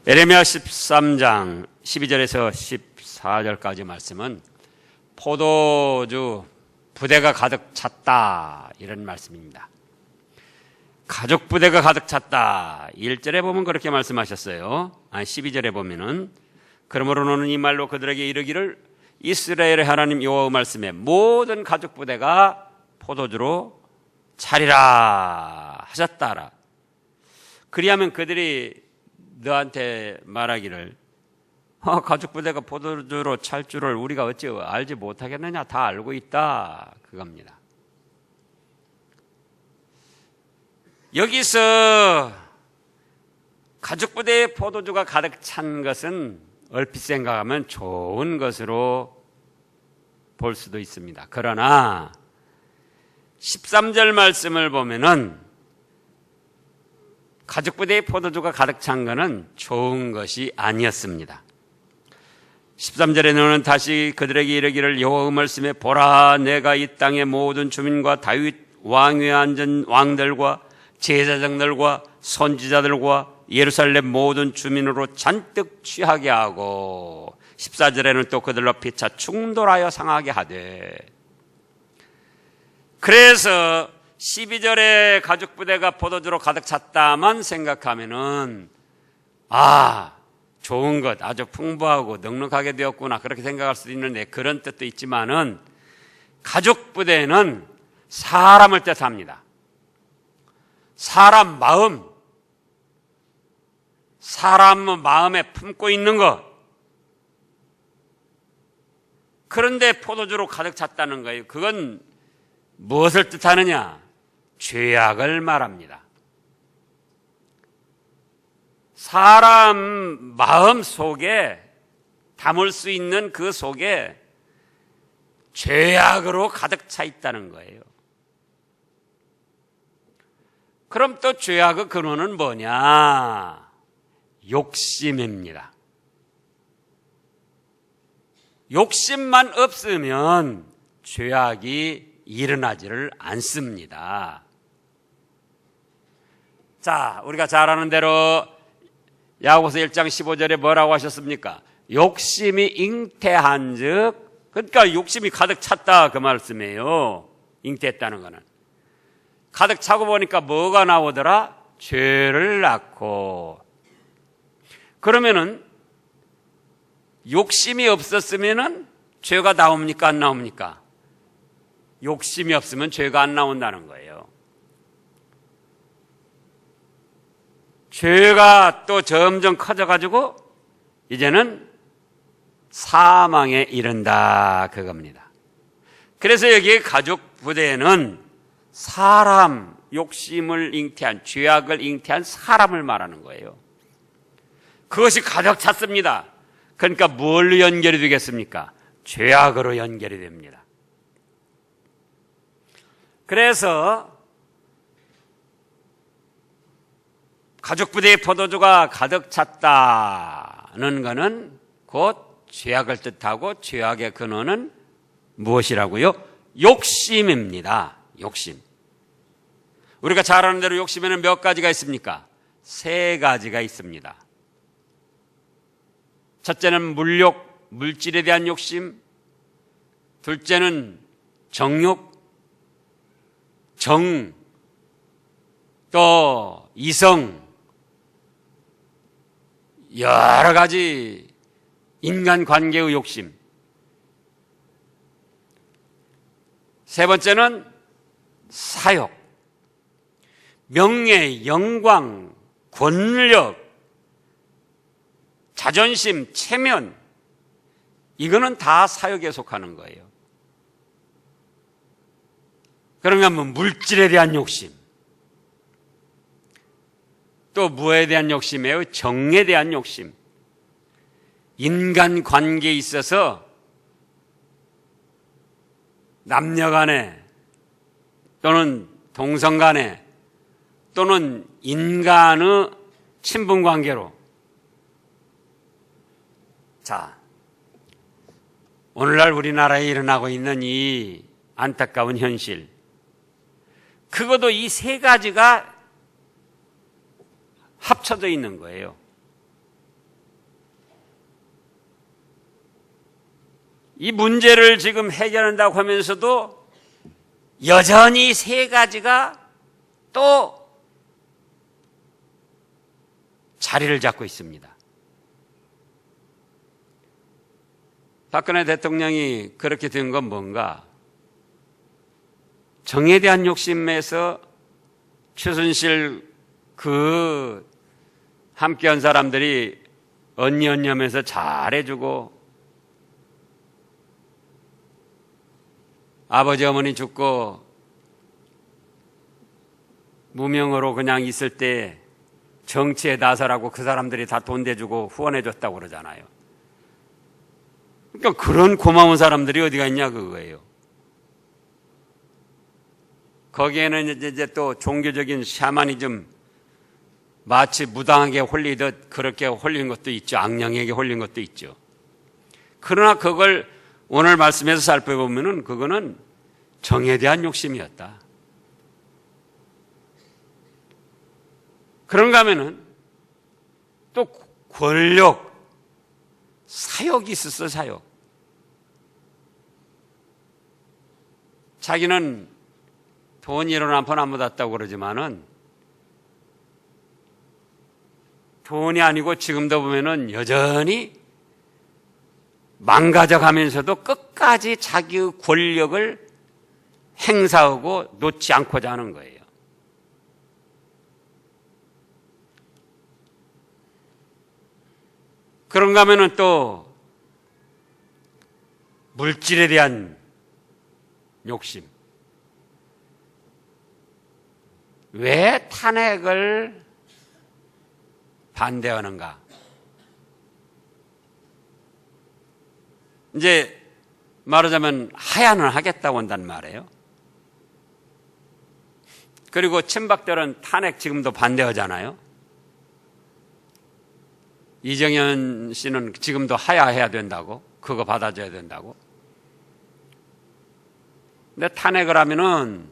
에레미야 13장 12절에서 14절까지 말씀은 포도주 부대가 가득 찼다 이런 말씀입니다. 가죽 부대가 가득 찼다. 1절에 보면 그렇게 말씀하셨어요. 12절에 보면은 그러므로 너는 이 말로 그들에게 이르기를 이스라엘의 하나님 여호와의 말씀에 모든 가죽 부대가 포도주로 차리라 하셨다라. 그리하면 그들이 너한테 말하기를 가죽 부대가 포도주로 찰 줄을 우리가 어찌 알지 못하겠느냐, 다 알고 있다 그겁니다. 여기서 가죽 부대에 포도주가 가득 찬 것은 얼핏 생각하면 좋은 것으로 볼 수도 있습니다. 그러나 13절 말씀을 보면은 가죽 부대에 포도주가 가득 찬 것은 좋은 것이 아니었습니다. 13절에 너는 다시 그들에게 이르기를 여호와의 말씀에 보라, 내가 이 땅의 모든 주민과 다윗 왕위에 앉은 왕들과 제사장들과 선지자들과 예루살렘 모든 주민으로 잔뜩 취하게 하고 14절에는 또 그들로 피차 충돌하여 상하게 하되. 그래서 12절에 가죽 부대가 포도주로 가득 찼다만 생각하면은 좋은 것, 아주 풍부하고 넉넉하게 되었구나 그렇게 생각할 수도 있는데, 그런 뜻도 있지만은 가죽 부대는 사람을 뜻합니다. 사람 마음에 품고 있는 것. 그런데 포도주로 가득 찼다는 거예요. 그건 무엇을 뜻하느냐? 죄악을 말합니다. 사람 마음 속에 담을 수 있는 그 속에 죄악으로 가득 차 있다는 거예요. 그럼 또 죄악의 근원은 뭐냐? 욕심입니다. 욕심만 없으면 죄악이 일어나지를 않습니다. 자, 우리가 잘 아는 대로 야고보서 1장 15절에 뭐라고 하셨습니까? 욕심이 잉태한즉, 그러니까 욕심이 가득 찼다 그 말씀이에요. 잉태했다는 거는 가득 차고 보니까 뭐가 나오더라? 죄를 낳고. 그러면은 욕심이 없었으면은 죄가 나옵니까 안 나옵니까? 욕심이 없으면 죄가 안 나온다는 거예요. 죄가 또 점점 커져가지고 이제는 사망에 이른다 그겁니다. 그래서 여기 가죽 부대에는 사람, 욕심을 잉태한, 죄악을 잉태한 사람을 말하는 거예요. 그것이 가득 찼습니다. 그러니까 뭘로 연결이 되겠습니까? 죄악으로 연결이 됩니다. 그래서 가죽 부대의 포도주가 가득 찼다는 것은 곧 죄악을 뜻하고, 죄악의 근원은 무엇이라고요? 욕심입니다. 욕심. 우리가 잘 아는 대로 욕심에는 몇 가지가 있습니까? 3가지가 있습니다. 첫째는 물욕, 물질에 대한 욕심. 둘째는 정욕, 또 이성, 여러 가지 인간 관계의 욕심. 세 번째는 사욕, 명예, 영광, 권력, 자존심, 체면, 이거는 다 사욕에 속하는 거예요. 그러면 뭐 물질에 대한 욕심, 또 무엇에 대한 욕심이에요? 정에 대한 욕심. 인간 관계에 있어서 남녀 간에 또는 동성 간에 또는 인간의 친분 관계로. 자, 오늘날 우리나라에 일어나고 있는 이 안타까운 현실, 그것도 이 3가지가 합쳐져 있는 거예요. 이 문제를 지금 해결한다고 하면서도 여전히 세 가지가 또 자리를 잡고 있습니다. 박근혜 대통령이 그렇게 된 건 뭔가? 정에 대한 욕심에서 최순실 함께한 사람들이 언니언니하면서 잘해주고 아버지 어머니 죽고 무명으로 그냥 있을 때 정치에 나서라고 그 사람들이 다 돈 대주고 후원해줬다고 그러잖아요. 그러니까 그런 고마운 사람들이 어디가 있냐 그거예요. 거기에는 이제 또 종교적인 샤머니즘 마치 무당에게 홀리듯 그렇게 홀린 것도 있죠. 악령에게 홀린 것도 있죠. 그러나 그걸 오늘 말씀에서 살펴보면은 그거는 정에 대한 욕심이었다. 그런가 하면은 또 권력, 사욕이 있었어, 사욕. 자기는 돈 1원 한 푼 안 받았다고 그러지만은 돈이 아니고 지금도 보면은 여전히 망가져 가면서도 끝까지 자기의 권력을 행사하고 놓지 않고자 하는 거예요. 그런가 하면은 또 물질에 대한 욕심. 왜 탄핵을 반대하는가? 이제 말하자면 하야는 하겠다고 한단 말이에요. 그리고 친박들은 탄핵 지금도 반대하잖아요. 이정현 씨는 지금도 하야해야 된다고, 그거 받아줘야 된다고. 근데 탄핵을 하면은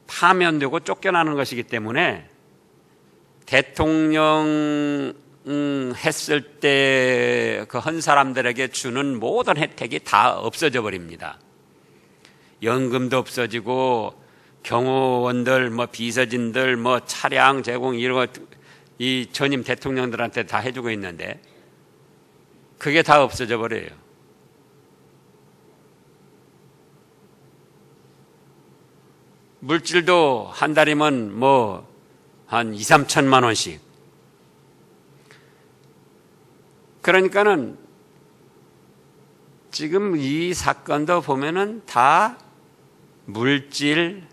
파면되고 쫓겨나는 것이기 때문에 대통령 했을 때 그 한 사람들에게 주는 모든 혜택이 다 없어져 버립니다. 연금도 없어지고 경호원들, 비서진들, 차량 제공 이런 거 이 전임 대통령들한테 다 해주고 있는데 그게 다 없어져 버려요. 물질도 한 달이면 한 2, 3천만 원씩. 그러니까는 지금 이 사건도 보면은 다 물질,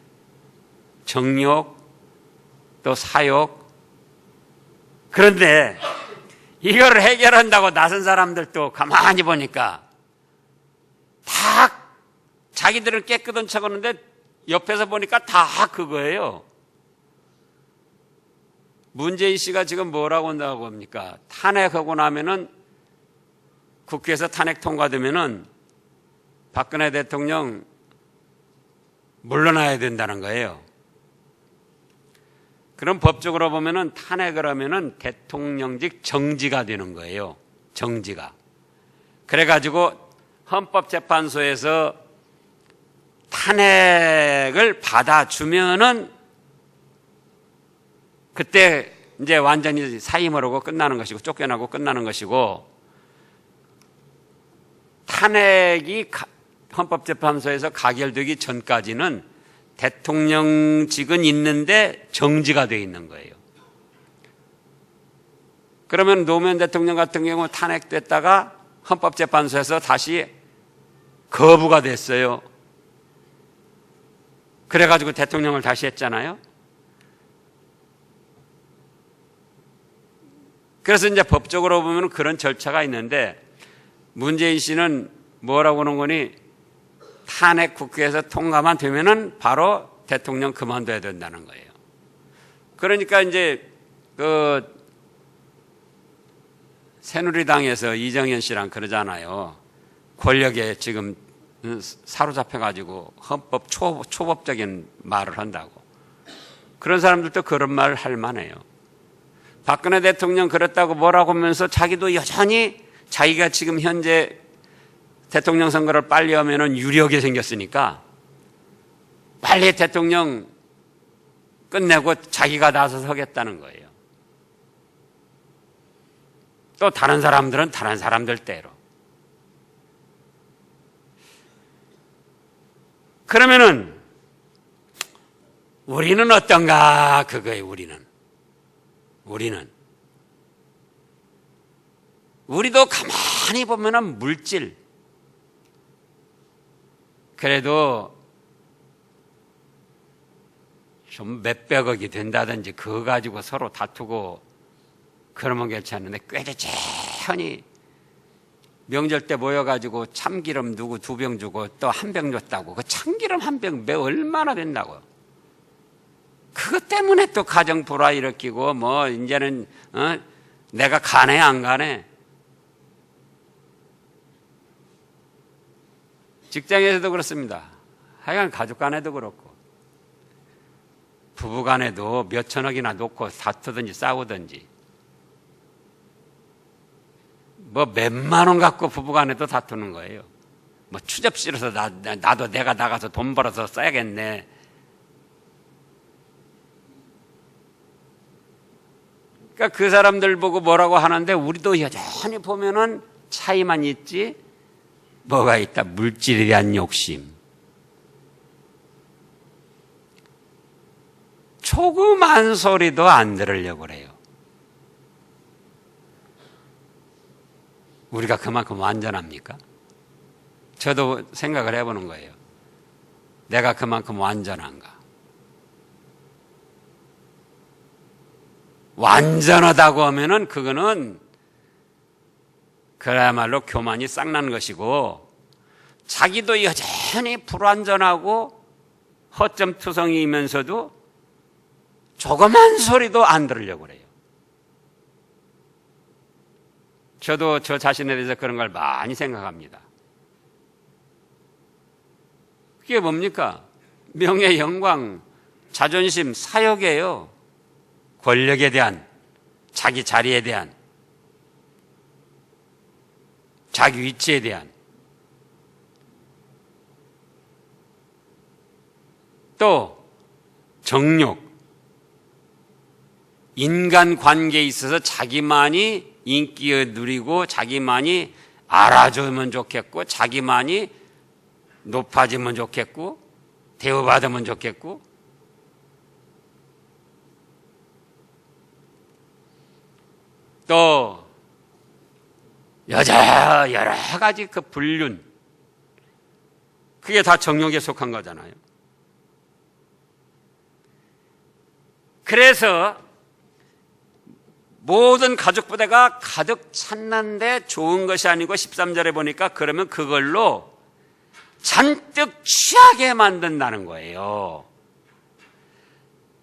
정욕, 또 사욕. 그런데 이걸 해결한다고 나선 사람들도 가만히 보니까 다 자기들은 깨끗한 척 하는데 옆에서 보니까 다 그거예요. 문재인 씨가 지금 뭐라고 한다고 합니까? 탄핵하고 나면은 국회에서 탄핵 통과되면은 박근혜 대통령 물러나야 된다는 거예요. 그럼 법적으로 보면은 탄핵을 하면은 대통령직 정지가 되는 거예요. 정지가. 그래가지고 헌법재판소에서 탄핵을 받아주면은 그때 이제 완전히 사임을 하고 끝나는 것이고 쫓겨나고 끝나는 것이고 탄핵이 헌법재판소에서 가결되기 전까지는 대통령직은 있는데 정지가 되어 있는 거예요. 그러면 노무현 대통령 같은 경우 탄핵됐다가 헌법재판소에서 다시 거부가 됐어요. 그래가지고 대통령을 다시 했잖아요. 그래서 이제 법적으로 보면 그런 절차가 있는데 문재인 씨는 뭐라고 하는 거니 탄핵 국회에서 통과만 되면은 바로 대통령 그만둬야 된다는 거예요. 그러니까 이제 새누리당에서 이정현 씨랑 그러잖아요. 권력에 지금 사로잡혀가지고 헌법 초법적인 말을 한다고. 그런 사람들도 그런 말을 할 만해요. 박근혜 대통령 그랬다고 뭐라고 하면서 자기도 여전히 자기가 지금 현재 대통령 선거를 빨리 하면은 유리하게 생겼으니까 빨리 대통령 끝내고 자기가 나서서 하겠다는 거예요. 또 다른 사람들은 다른 사람들 대로. 그러면은 우리는 어떤가 그거예요. 우리도 가만히 보면은 물질, 그래도 좀 몇백억이 된다든지 그거 가지고 서로 다투고 그러면 괜찮은데, 꾀죄죄하니 명절 때 모여가지고 참기름 누구 2병 주고 또 1병 줬다고, 그 참기름 1병 얼마나 된다고. 그것 때문에 또 가정 불화 일으키고 뭐 이제는 내가 가네 안 가네. 직장에서도 그렇습니다. 하여간 가족 간에도 그렇고 부부 간에도 몇 천억이나 놓고 다투든지 싸우든지, 뭐 몇만 원 갖고 부부 간에도 다투는 거예요. 뭐 추접 실어서 나도 내가 나가서 돈 벌어서 써야겠네. 그러니까 그 사람들 보고 뭐라고 하는데, 우리도 여전히 보면은 차이만 있지 뭐가 있다. 물질에 대한 욕심. 조그만 소리도 안 들으려고 그래요. 우리가 그만큼 완전합니까? 저도 생각을 해보는 거예요. 내가 그만큼 완전한가? 완전하다고 하면은 그거는 그야말로 교만이 싹난 것이고, 자기도 여전히 불완전하고 허점투성이면서도 조그만 소리도 안 들으려고 그래요. 저도 저 자신에 대해서 그런 걸 많이 생각합니다. 그게 뭡니까? 명예, 영광, 자존심, 사욕이에요. 권력에 대한, 자기 자리에 대한, 자기 위치에 대한. 또 정욕, 인간 관계에 있어서 자기만이 인기를 누리고 자기만이 알아주면 좋겠고 자기만이 높아지면 좋겠고 대우받으면 좋겠고, 또 여러 가지 그 불륜, 그게 다 정욕에 속한 거잖아요. 그래서 모든 가족 부대가 가득 찼는데 좋은 것이 아니고 13절에 보니까 그러면 그걸로 잔뜩 취하게 만든다는 거예요.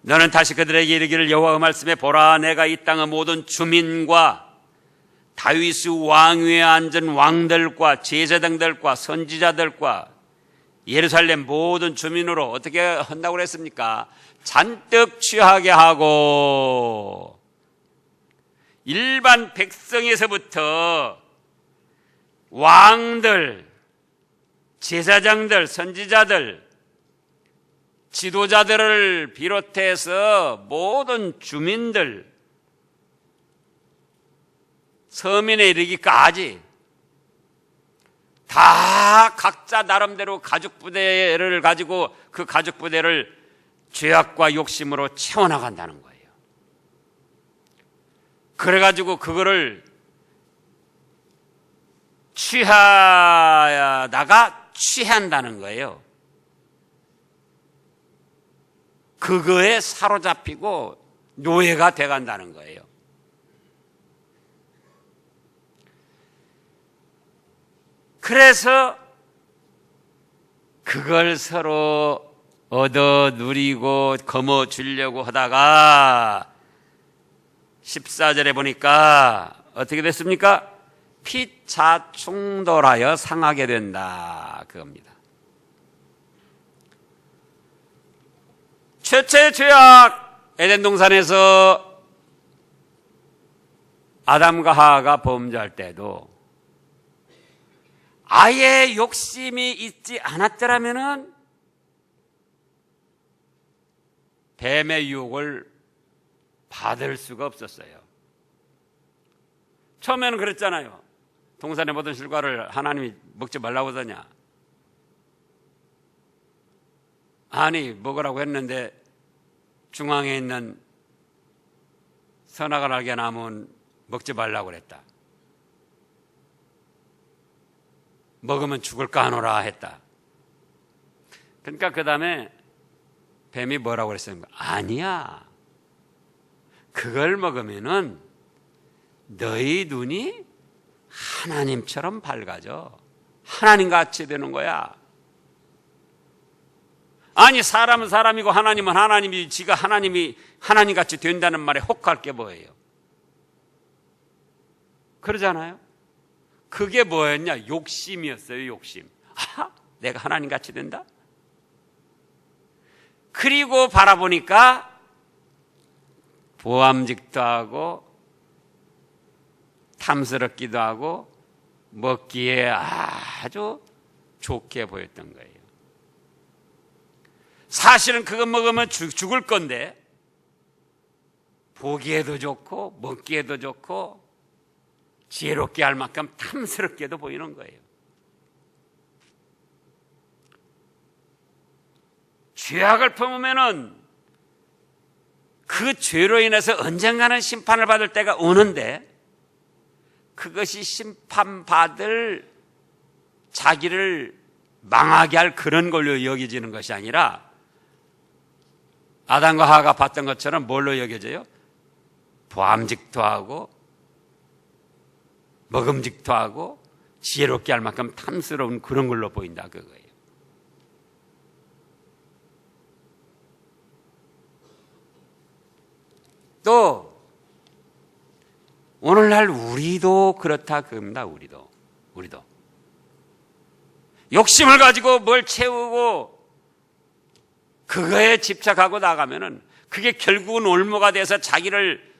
너는 다시 그들에게 이르기를 여호와의 말씀에 보라, 내가 이 땅의 모든 주민과 다윗의 왕위에 앉은 왕들과 제사장들과 선지자들과 예루살렘 모든 주민으로 어떻게 한다고 그랬습니까? 잔뜩 취하게 하고, 일반 백성에서부터 왕들, 제사장들, 선지자들, 지도자들을 비롯해서 모든 주민들, 서민에 이르기까지 다 각자 나름대로 가족 부대를 가지고 그 가족 부대를 죄악과 욕심으로 채워나간다는 거예요. 그래가지고 그거를 취하다가 취한다는 거예요. 그거에 사로잡히고 노예가 돼간다는 거예요. 그래서 그걸 서로 얻어 누리고 거머 주려고 하다가 14절에 보니까 어떻게 됐습니까? 피차충돌하여 상하게 된다, 그겁니다. 최초의 죄악, 에덴 동산에서 아담과 하와가 범죄할 때도 아예 욕심이 있지 않았더라면은 뱀의 유혹을 받을 수가 없었어요. 처음에는 그랬잖아요. 동산의 모든 실과를 하나님이 먹지 말라고 하더냐. 아니 먹으라고 했는데 중앙에 있는 선악을 알게 나무는 먹지 말라고 그랬다. 먹으면 죽을까 하노라 했다. 그러니까 그 다음에 뱀이 뭐라고 그랬어요? 아니야. 그걸 먹으면은 너희 눈이 하나님처럼 밝아져. 하나님같이 되는 거야. 아니 사람은 사람이고 하나님은 하나님이 지가 하나님이 하나님같이 된다는 말에 혹할 게 뭐예요? 그러잖아요. 그게 뭐였냐? 욕심이었어요. 욕심. 아, 내가 하나님같이 된다? 그리고 바라보니까 보암직도 하고 탐스럽기도 하고 먹기에 아주 좋게 보였던 거예요. 사실은 그거 먹으면 죽을 건데 보기에도 좋고 먹기에도 좋고 지혜롭게 할 만큼 탐스럽게도 보이는 거예요. 죄악을 품으면은 그 죄로 인해서 언젠가는 심판을 받을 때가 오는데 그것이 심판받을 자기를 망하게 할 그런 걸로 여겨지는 것이 아니라 아담과 하와가 봤던 것처럼 뭘로 여겨져요? 보암직도 하고 먹음직도 하고 지혜롭게 할 만큼 탐스러운 그런 걸로 보인다 그거예요. 또 오늘날 우리도 그렇다 그럽니다. 우리도 욕심을 가지고 뭘 채우고 그거에 집착하고 나가면은 그게 결국은 올무가 돼서 자기를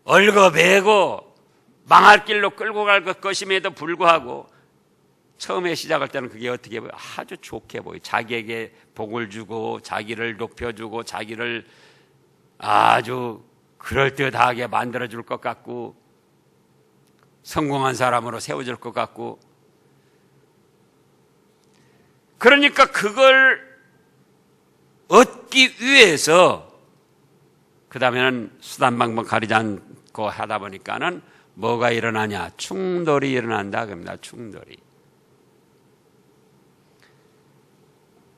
얽어매고 망할 길로 끌고 갈 것임에도 불구하고 처음에 시작할 때는 그게 어떻게 보여? 아주 좋게 보여. 자기에게 복을 주고 자기를 높여주고 자기를 아주 그럴듯하게 만들어줄 것 같고 성공한 사람으로 세워줄 것 같고 그러니까 그걸 얻기 위해서 그 다음에는 수단 방법 가리지 않고 하다 보니까는 뭐가 일어나냐? 충돌이 일어난다 그럽니다. 충돌이.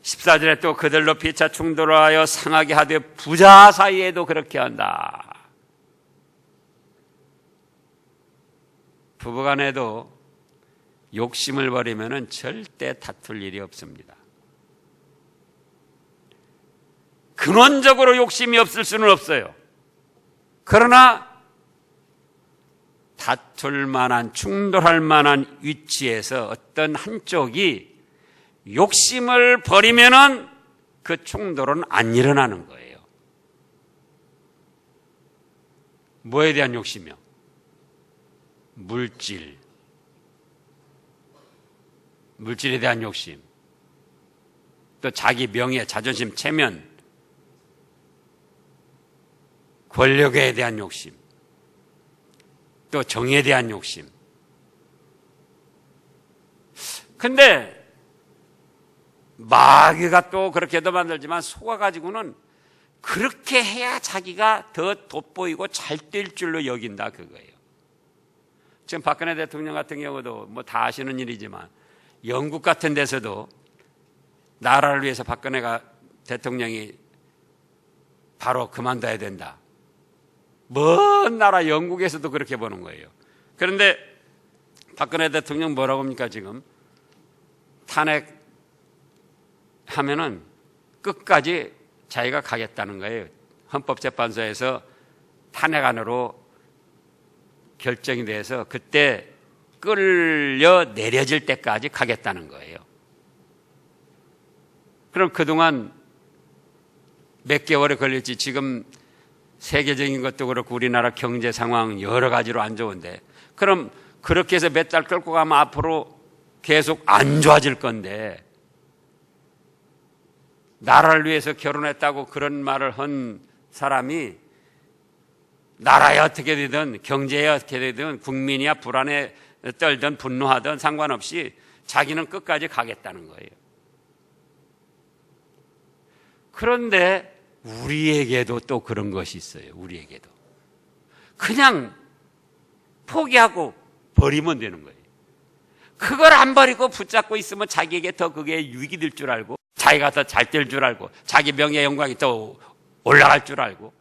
14절에 또 그들로 피차 충돌하여 상하게 하되 부자 사이에도 그렇게 한다. 부부간에도 욕심을 버리면은 절대 다툴 일이 없습니다. 근원적으로 욕심이 없을 수는 없어요. 그러나 다툴 만한, 충돌할 만한 위치에서 어떤 한쪽이 욕심을 버리면은 그 충돌은 안 일어나는 거예요. 뭐에 대한 욕심이요? 물질에 대한 욕심, 또 자기 명예, 자존심, 체면, 권력에 대한 욕심, 또 정의에 대한 욕심. 근데 마귀가 또 그렇게도 만들지만 속아가지고는 그렇게 해야 자기가 더 돋보이고 잘 될 줄로 여긴다 그거예요. 지금 박근혜 대통령 같은 경우도 뭐 다 아시는 일이지만 영국 같은 데서도 나라를 위해서 박근혜가 대통령이 바로 그만둬야 된다. 먼 나라 영국에서도 그렇게 보는 거예요. 그런데 박근혜 대통령 뭐라고 합니까 지금? 탄핵하면은 끝까지 자기가 가겠다는 거예요. 헌법재판소에서 탄핵안으로 결정이 돼서 그때 끌려 내려질 때까지 가겠다는 거예요. 그럼 그동안 몇 개월이 걸릴지 지금 세계적인 것도 그렇고 우리나라 경제 상황 여러 가지로 안 좋은데 그럼 그렇게 해서 몇 달 끌고 가면 앞으로 계속 안 좋아질 건데, 나라를 위해서 결혼했다고 그런 말을 한 사람이 나라에 어떻게 되든 경제에 어떻게 되든 국민이야 불안에 떨든 분노하든 상관없이 자기는 끝까지 가겠다는 거예요. 그런데 우리에게도 또 그런 것이 있어요. 우리에게도 그냥 포기하고 버리면 되는 거예요. 그걸 안 버리고 붙잡고 있으면 자기에게 더 그게 유익이 될 줄 알고, 자기가 더 잘 될 줄 알고, 자기 명예 영광이 더 올라갈 줄 알고.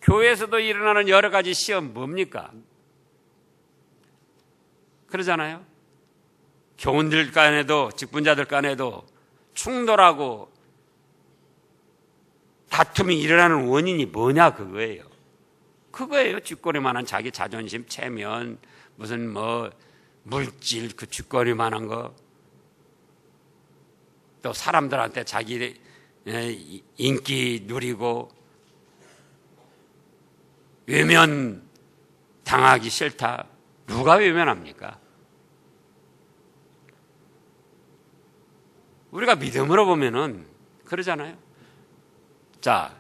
교회에서도 일어나는 여러 가지 시험 뭡니까? 그러잖아요. 교원들 간에도, 직분자들 간에도 충돌하고 다툼이 일어나는 원인이 뭐냐, 그거예요. 그거예요. 쥐꼬리만한 자기 자존심, 체면, 무슨 물질, 그 쥐꼬리만한 거. 또 사람들한테 자기 인기 누리고 외면 당하기 싫다. 누가 외면합니까? 우리가 믿음으로 보면은 그러잖아요. 자,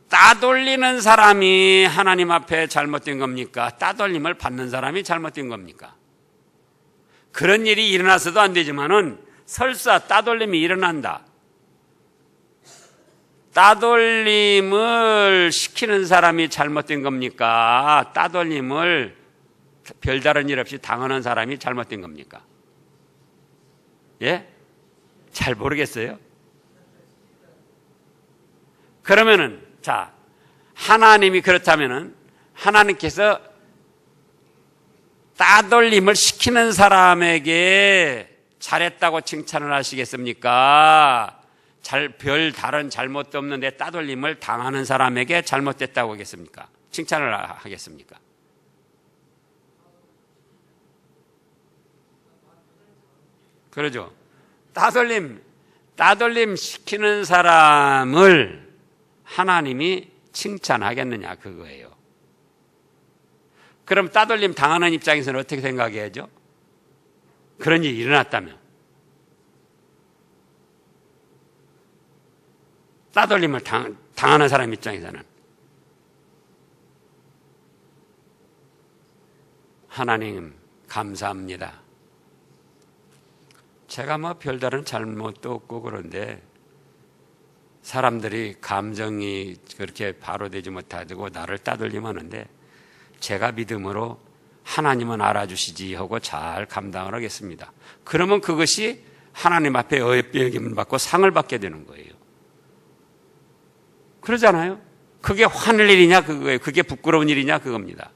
따돌리는 사람이 하나님 앞에 잘못된 겁니까? 따돌림을 받는 사람이 잘못된 겁니까? 그런 일이 일어나서도 안 되지만은 설사 따돌림이 일어난다. 따돌림을 시키는 사람이 잘못된 겁니까? 따돌림을 별다른 일 없이 당하는 사람이 잘못된 겁니까? 예? 잘 모르겠어요? 그러면은, 자, 하나님이 그렇다면은, 하나님께서 따돌림을 시키는 사람에게 잘했다고 칭찬을 하시겠습니까? 별 다른 잘못도 없는데 따돌림을 당하는 사람에게 잘못됐다고 하겠습니까? 칭찬을 하겠습니까? 그러죠. 따돌림 시키는 사람을 하나님이 칭찬하겠느냐, 그거예요. 그럼 따돌림 당하는 입장에서는 어떻게 생각해야죠? 그런 일이 일어났다면. 따돌림을 당하는 사람 입장에서는 하나님 감사합니다. 제가 별다른 잘못도 없고 그런데 사람들이 감정이 그렇게 바로 되지 못하고 나를 따돌림하는데 제가 믿음으로 하나님은 알아주시지 하고 잘 감당을 하겠습니다. 그러면 그것이 하나님 앞에 여김을 받고 상을 받게 되는 거예요. 그러잖아요. 그게 화낼 일이냐 그거예요. 그게 부끄러운 일이냐 그겁니다.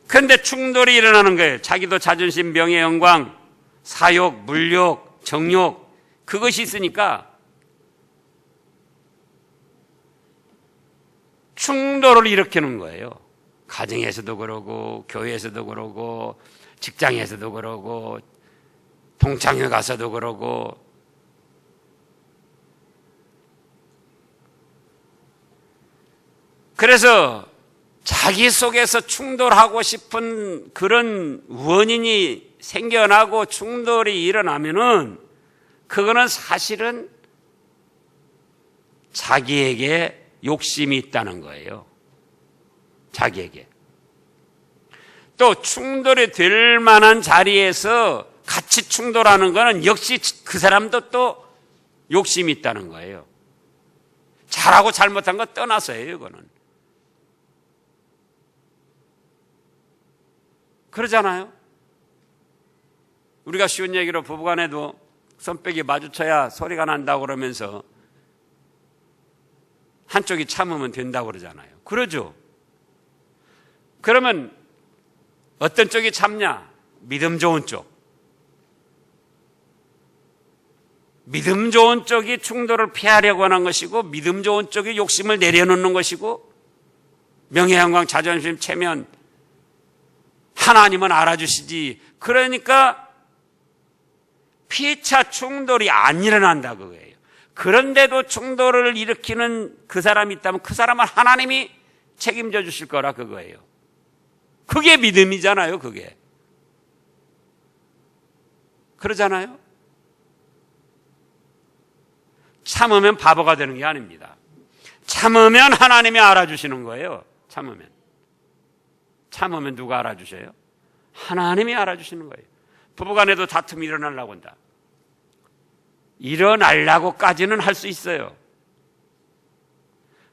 그런데 충돌이 일어나는 거예요. 자기도 자존심, 명예, 영광, 사욕, 물욕, 정욕, 그것이 있으니까 충돌을 일으키는 거예요. 가정에서도 그러고 교회에서도 그러고 직장에서도 그러고 동창회 가서도 그러고. 그래서 자기 속에서 충돌하고 싶은 그런 원인이 생겨나고 충돌이 일어나면은 그거는 사실은 자기에게 욕심이 있다는 거예요. 자기에게. 또 충돌이 될 만한 자리에서 같이 충돌하는 거는 역시 그 사람도 또 욕심이 있다는 거예요. 잘하고 잘못한 거 떠나서예요, 이거는. 그러잖아요. 우리가 쉬운 얘기로 부부간에도 손뼉이 마주쳐야 소리가 난다고 그러면서 한쪽이 참으면 된다고 그러잖아요. 그러죠. 그러면 어떤 쪽이 참냐? 믿음 좋은 쪽. 믿음 좋은 쪽이 충돌을 피하려고 하는 것이고 믿음 좋은 쪽이 욕심을 내려놓는 것이고 명예, 영광, 자존심, 체면 하나님은 알아주시지. 그러니까 피차 충돌이 안 일어난다 그거예요. 그런데도 충돌을 일으키는 그 사람이 있다면 그 사람을 하나님이 책임져 주실 거라 그거예요. 그게 믿음이잖아요, 그게. 그러잖아요? 참으면 바보가 되는 게 아닙니다. 참으면 하나님이 알아주시는 거예요. 참으면 누가 알아주셔요? 하나님이 알아주시는 거예요. 부부간에도 다툼이 일어나려고 한다. 일어나려고까지는 할 수 있어요.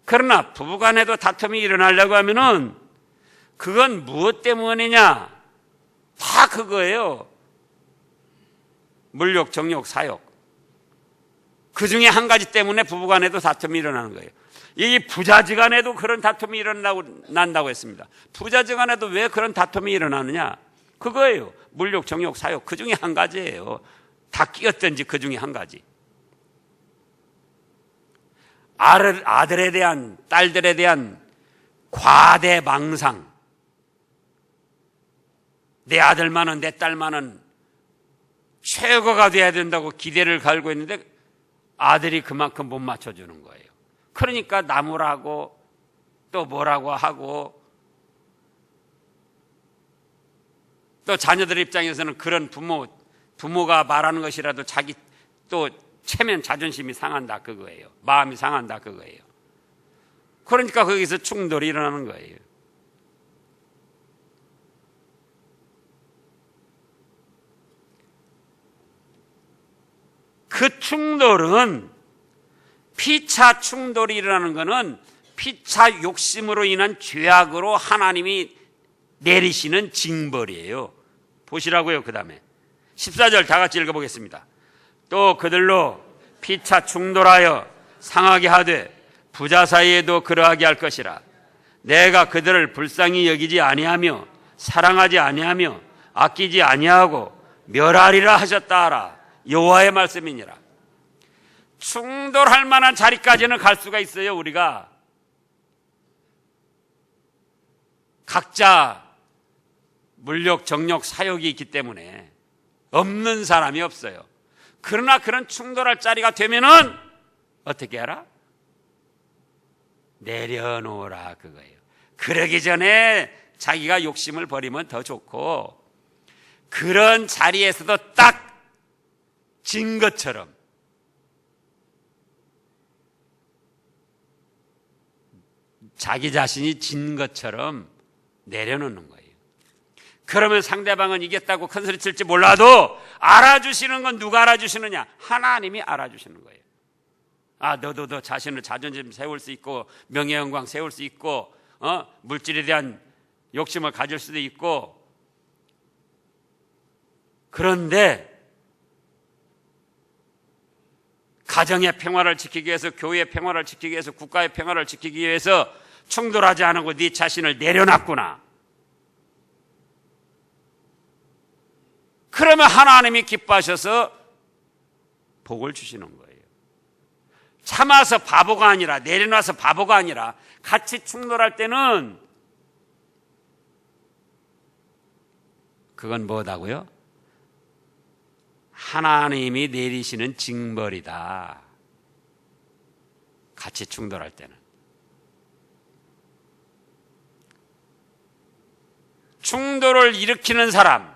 그러나 부부간에도 다툼이 일어나려고 하면은 그건 무엇 때문이냐? 다 그거예요. 물욕, 정욕, 사욕. 그 중에 한 가지 때문에 부부간에도 다툼이 일어나는 거예요. 이 부자지간에도 그런 다툼이 일어난다고 했습니다. 부자지간에도 왜 그런 다툼이 일어나느냐? 그거예요. 물욕, 정욕, 사욕. 그 중에 한 가지예요. 다 끼었든지 그 중에 한 가지. 아들에 대한, 딸들에 대한 과대망상. 내 아들만은, 내 딸만은 최고가 돼야 된다고 기대를 걸고 있는데 아들이 그만큼 못 맞춰주는 거예요. 그러니까 나무라고 또 뭐라고 하고, 또 자녀들 입장에서는 그런 부모가 말하는 것이라도 자기 또 체면 자존심이 상한다 그거예요. 마음이 상한다 그거예요. 그러니까 거기서 충돌이 일어나는 거예요. 그 충돌은, 피차 충돌이 일어나는 것은 피차 욕심으로 인한 죄악으로 하나님이 내리시는 징벌이에요. 보시라고요. 그 다음에 14절 다 같이 읽어보겠습니다. 또 그들로 피차 충돌하여 상하게 하되 부자 사이에도 그러하게 할 것이라. 내가 그들을 불쌍히 여기지 아니하며 사랑하지 아니하며 아끼지 아니하고 멸하리라 하셨다 하라. 여호와의 말씀이니라. 충돌할 만한 자리까지는 갈 수가 있어요. 우리가 각자 물욕, 정욕, 사욕이 있기 때문에 없는 사람이 없어요. 그러나 그런 충돌할 자리가 되면은 어떻게 하라? 내려놓으라 그거예요. 그러기 전에 자기가 욕심을 버리면 더 좋고, 그런 자리에서도 딱 진 것처럼 자기 자신이 진 것처럼 내려놓는 거예요. 그러면 상대방은 이겼다고 큰소리 칠지 몰라도 알아주시는 건 누가 알아주시느냐? 하나님이 알아주시는 거예요. 아, 너도 너 자신을 자존심 세울 수 있고 명예 영광 세울 수 있고 물질에 대한 욕심을 가질 수도 있고, 그런데 가정의 평화를 지키기 위해서, 교회의 평화를 지키기 위해서, 국가의 평화를 지키기 위해서 충돌하지 않고 네 자신을 내려놨구나. 그러면 하나님이 기뻐하셔서 복을 주시는 거예요. 참아서 바보가 아니라, 내려놔서 바보가 아니라 같이 충돌할 때는 그건 뭐다고요? 하나님이 내리시는 징벌이다. 같이 충돌할 때는. 충돌을 일으키는 사람,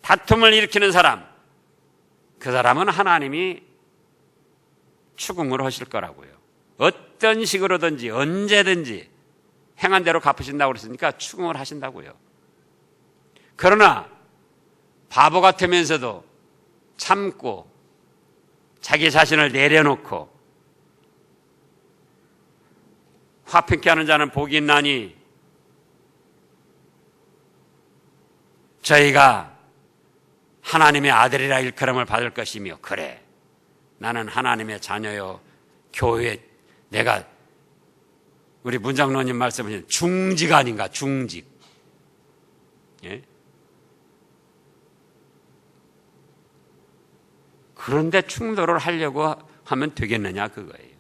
다툼을 일으키는 사람, 그 사람은 하나님이 추궁을 하실 거라고요. 어떤 식으로든지 언제든지 행한 대로 갚으신다고 그랬으니까 추궁을 하신다고요. 그러나 바보 같으면서도 참고 자기 자신을 내려놓고 화평케 하는 자는 복이 있나니 저희가 하나님의 아들이라 일컬음을 받을 것이며, 그래 나는 하나님의 자녀요, 교회, 내가 우리 문장로님 말씀은 중직 아닌가, 중직. 예? 그런데 충돌을 하려고 하면 되겠느냐 그거예요.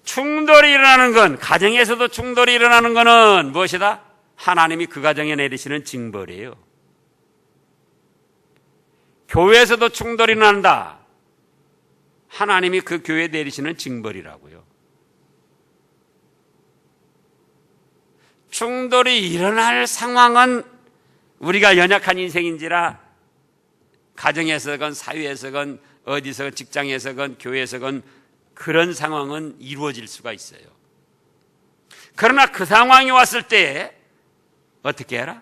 충돌이 일어나는 건, 가정에서도 충돌이 일어나는 것은 무엇이다? 하나님이 그 가정에 내리시는 징벌이에요. 교회에서도 충돌이 난다. 하나님이 그 교회에 내리시는 징벌이라고요. 충돌이 일어날 상황은 우리가 연약한 인생인지라 가정에서건 사회에서건 어디서건 직장에서건 교회에서건 그런 상황은 이루어질 수가 있어요. 그러나 그 상황이 왔을 때 어떻게 해라?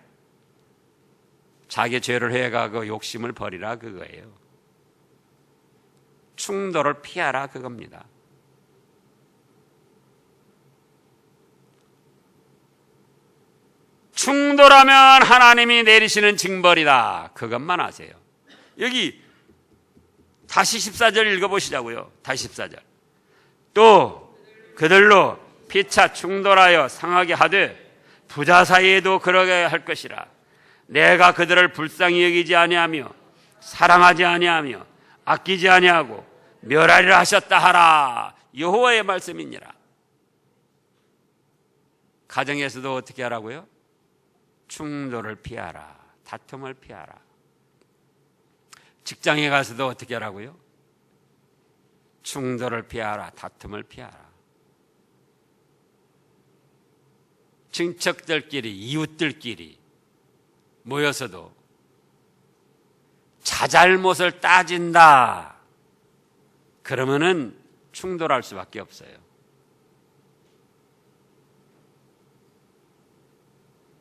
자기 죄를 회개하고 욕심을 버리라 그거예요. 충돌을 피하라 그겁니다. 충돌하면 하나님이 내리시는 징벌이다. 그것만 아세요. 여기 다시 14절 읽어보시자고요. 다시 14절. 또 그들로 피차 충돌하여 상하게 하되 부자 사이에도 그러게 할 것이라. 내가 그들을 불쌍히 여기지 아니하며 사랑하지 아니하며 아끼지 아니하고 멸하리라 하셨다 하라. 여호와의 말씀이니라. 가정에서도 어떻게 하라고요? 충돌을 피하라. 다툼을 피하라. 직장에 가서도 어떻게 하라고요? 충돌을 피하라. 다툼을 피하라. 친척들끼리, 이웃들끼리 모여서도 자잘못을 따진다. 그러면은 충돌할 수밖에 없어요.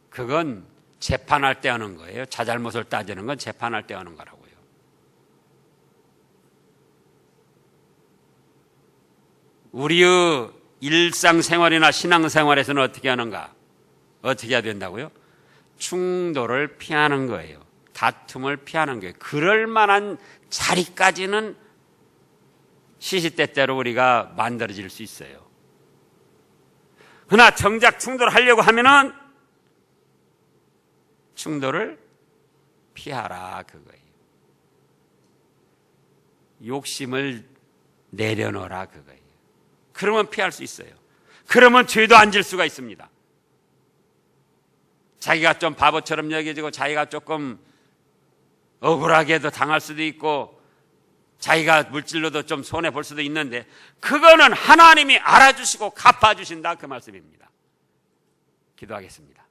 그건 재판할 때 하는 거예요. 자잘못을 따지는 건 재판할 때 하는 거라고요. 우리의 일상생활이나 신앙생활에서는 어떻게 하는가? 어떻게 해야 된다고요? 충돌을 피하는 거예요. 다툼을 피하는 거예요. 그럴 만한 자리까지는 시시때때로 우리가 만들어질 수 있어요. 그러나 정작 충돌하려고 하면은 충돌을 피하라 그거예요. 욕심을 내려놓으라 그거예요. 그러면 피할 수 있어요. 그러면 죄도 안 질 수가 있습니다. 자기가 좀 바보처럼 여겨지고 자기가 조금 억울하게도 당할 수도 있고 자기가 물질로도 좀 손해볼 수도 있는데 그거는 하나님이 알아주시고 갚아주신다 그 말씀입니다. 기도하겠습니다.